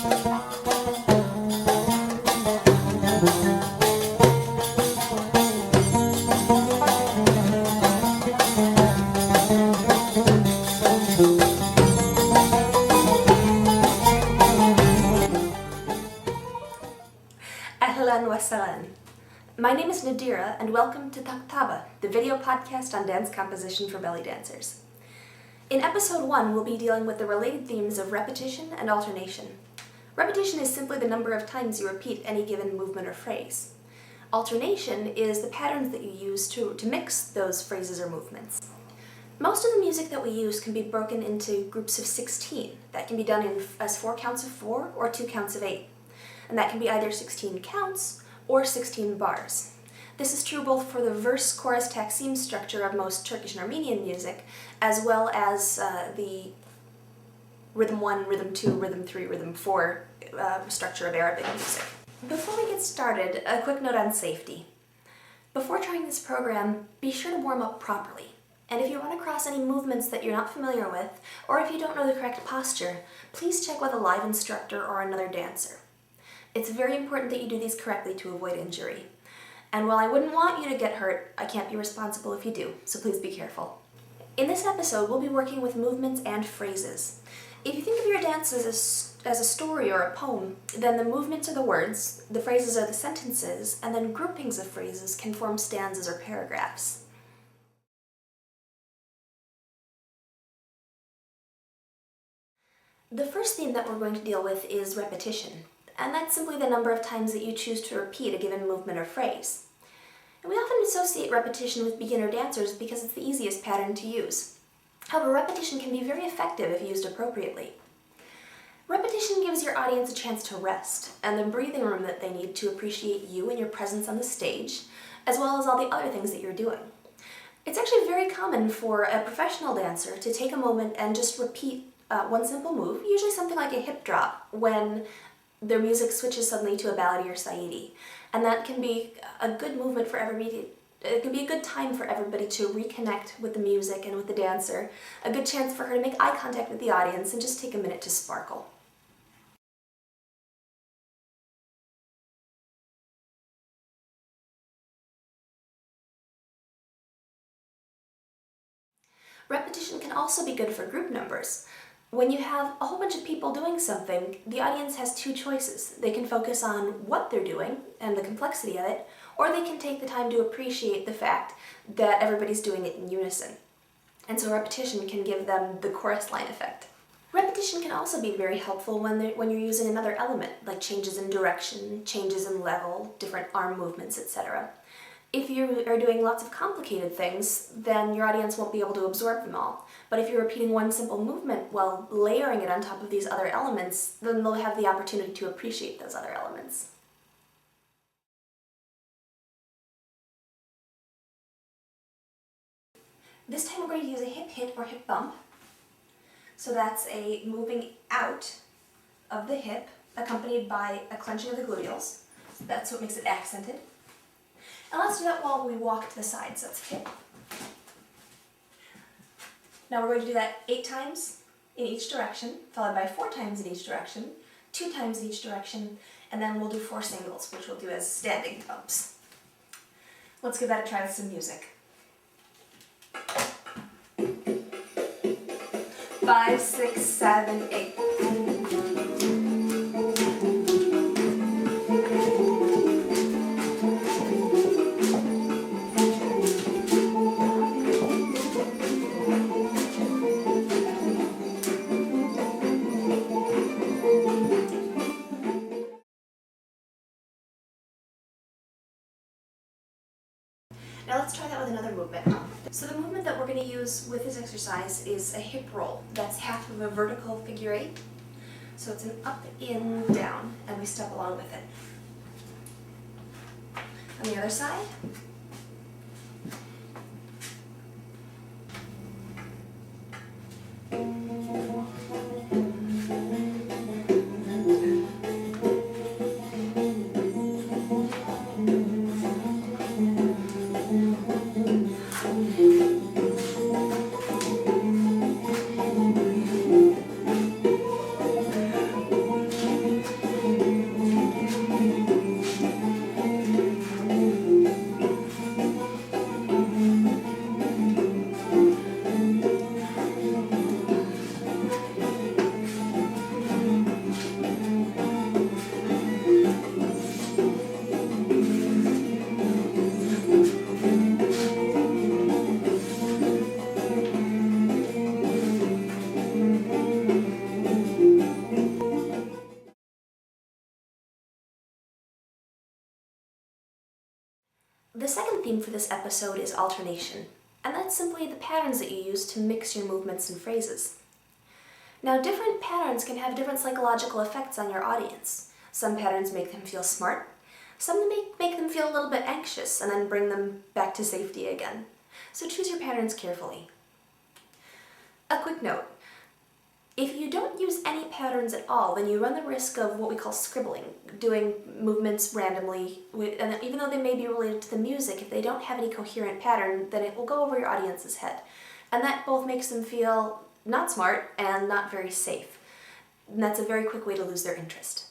Ahlan wa sahlan. My name is Nadira, and welcome to Taktaba, the video podcast on dance composition for belly dancers. In episode 1, we'll be dealing with the related themes of repetition and alternation. Repetition is simply the number of times you repeat any given movement or phrase. Alternation is the patterns that you use to mix those phrases or movements. Most of the music that we use can be broken into groups of 16. That can be done as 4 counts of 4 or 2 counts of 8. And that can be either 16 counts or 16 bars. This is true both for the verse, chorus, taksim structure of most Turkish and Armenian music, as well as the rhythm 1, rhythm 2, rhythm 3, rhythm 4 structure of Arabic music. Before we get started, a quick note on safety. Before trying this program, be sure to warm up properly. And if you run across any movements that you're not familiar with, or if you don't know the correct posture, please check with a live instructor or another dancer. It's very important that you do these correctly to avoid injury. And while I wouldn't want you to get hurt, I can't be responsible if you do, so please be careful. In this episode, we'll be working with movements and phrases. If you think of your dance as a story or a poem, then the movements are the words, the phrases are the sentences, and then groupings of phrases can form stanzas or paragraphs. The first theme that we're going to deal with is repetition. And that's simply the number of times that you choose to repeat a given movement or phrase. And we often associate repetition with beginner dancers because it's the easiest pattern to use. However, repetition can be very effective if used appropriately. Repetition gives your audience a chance to rest and the breathing room that they need to appreciate you and your presence on the stage, as well as all the other things that you're doing. It's actually very common for a professional dancer to take a moment and just repeat one simple move, usually something like a hip drop, when their music switches suddenly to a Beledy or Sauti. And that can be a good movement for everybody. It can be a good time for everybody to reconnect with the music and with the dancer, a good chance for her to make eye contact with the audience and just take a minute to sparkle. Repetition can also be good for group numbers. When you have a whole bunch of people doing something, the audience has 2 choices. They can focus on what they're doing and the complexity of it, or they can take the time to appreciate the fact that everybody's doing it in unison. And so repetition can give them the chorus line effect. Repetition can also be very helpful when you're using another element, like changes in direction, changes in level, different arm movements, etc. If you are doing lots of complicated things, then your audience won't be able to absorb them all. But if you're repeating one simple movement while layering it on top of these other elements, then they'll have the opportunity to appreciate those other elements. This time we're going to use a hip hit or hip bump. So that's a moving out of the hip accompanied by a clenching of the gluteals. That's what makes it accented. And let's do that while we walk to the side. So it's hip. Now we're going to do that 8 times in each direction, followed by 4 times in each direction, 2 times in each direction, and then we'll do 4 singles, which we'll do as standing bumps. Let's give that a try with some music. 5, 6, 7, 8. Now let's try that with another movement. So the movement that we're going to use with this exercise is a hip roll. That's half of a vertical figure 8. So it's an up, in, down, and we step along with it. On the other side. The second theme for this episode is alternation, and that's simply the patterns that you use to mix your movements and phrases. Now, different patterns can have different psychological effects on your audience. Some patterns make them feel smart, some make them feel a little bit anxious and then bring them back to safety again. So choose your patterns carefully. A quick note. If you don't use any patterns at all, then you run the risk of what we call scribbling, doing movements randomly, and even though they may be related to the music, if they don't have any coherent pattern, then it will go over your audience's head. And that both makes them feel not smart and not very safe. And that's a very quick way to lose their interest.